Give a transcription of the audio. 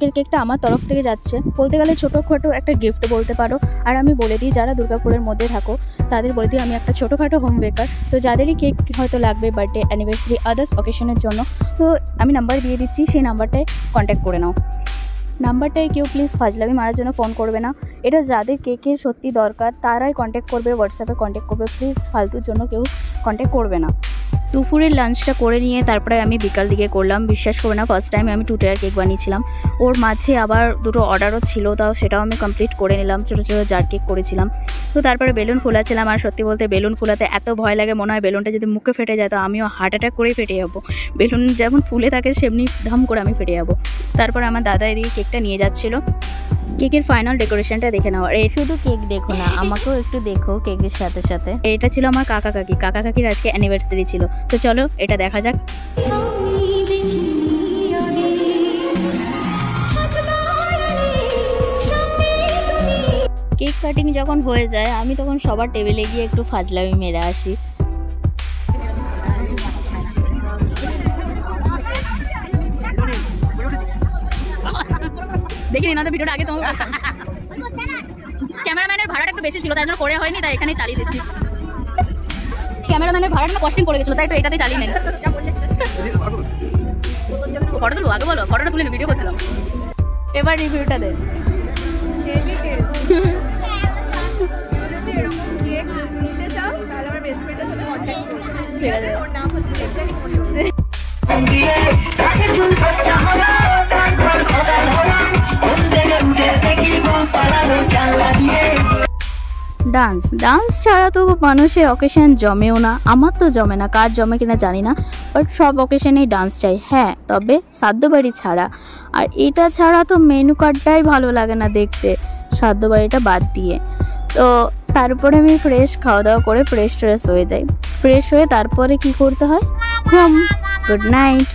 আজকের কেকটা আমার তরফ থেকে যাচ্ছে, বলতে গেলে ছোটোখাটো একটা গিফট বলতে পারো। আর আমি বলে দিই, যারা দুর্গাপুরের মধ্যে থাকো তাদের বলে দিই আমি একটা ছোটোখাটো হোম বেকার। তো যাদেরই কেক হয়তো লাগবে বার্থডে, অ্যানিভার্সারি, আদার্স অকেশনের জন্য, তো আমি নাম্বার দিয়ে দিচ্ছি, সেই নাম্বারটায় কন্ট্যাক্ট করে নাও। নাম্বারটায় কেউ প্লিজ ফাজলামি মারার জন্য ফোন করবে না। এটা যাদের কেকের সত্যি দরকার তারাই কন্ট্যাক্ট করবে, হোয়াটসঅ্যাপে কন্ট্যাক্ট করবে, প্লিজ ফালতুর জন্য কেউ কন্ট্যাক্ট করবে না। দুপুরের লাঞ্চটা করে নিয়ে তারপরে আমি বিকাল দিকে করলাম। বিশ্বাস করবে না, ফার্স্ট টাইম আমি 2 টায়ার কেক বানিয়েছিলাম। ওর মাঝে আবার 2টো অর্ডারও ছিল, তাও সেটাও আমি কমপ্লিট করে নিলাম। ছোটো ছোটো জার কেক করেছিলাম। তো তারপরে বেলুন ফুলাচ্ছিলাম। আর সত্যি বলতে বেলুন ফুলাতে এত ভয় লাগে, মনে হয় বেলুনটা যদি মুখে ফেটে যায় তো আমিও হার্ট অ্যাটাক করেই ফেটে যাবো। বেলুন যেমন ফুলে থাকে সেমনি ধাম করে আমি ফেটে যাবো। তারপর আমার দাদা এদিকে কেকটা নিয়ে যাচ্ছিলো। কেকের ফাইনাল ডেকোরেশনটা দেখে নাও। আর শুধু কেক দেখো না, আমাকেও একটু দেখো কেকের সাথে সাথে। এটা ছিল আমার কাকা কাকির আজকে অ্যানিভার্সারি ছিল। তো চলো এটা দেখা যাক। কেক কাটিং যখন হয়ে যায় আমি তখন সবার টেবিলে গিয়ে একটু ফাজলামি মেরে আসি। দেখি না ভিডিওটা আগে তোমার ক্যামেরাম্যানের ভাড়াটা একটু বেশি ছিল, তাই জন্য করে হয়নি, তাই এখানে চালিয়ে দিচ্ছি। ক্যামেরাম্যানের ভাড়াটা কস্টিং পড়ে গেছিল, তাই একটু এটাতে চালিয়ে নেন। ফটো তুলবো আগে বলো, ফটোটা তুলে ভিডিও করছিলাম। এবার রিভিউটা দে। ঠিক আছে। ডান্স ছাড়া তো মানুষের অকেশন জমেও না। আমার তো জমে না, কার জমে কিনা জানি না, বাট সব অকেশনেই ডান্স চাই। হ্যাঁ, তবে সাধ্যবাড়ি ছাড়া। আর এটা ছাড়া তো মেনু কার্ডটাই ভালো লাগে না দেখতে, সাধ্যবাড়িটা বাদ দিয়ে। তো তারপরে আমি ফ্রেশ খাওয়া দাওয়া করে ফ্রেশ হয়ে যাই। ফ্রেশ হয়ে তারপরে কি করতে হয়? ঘুম। Good night.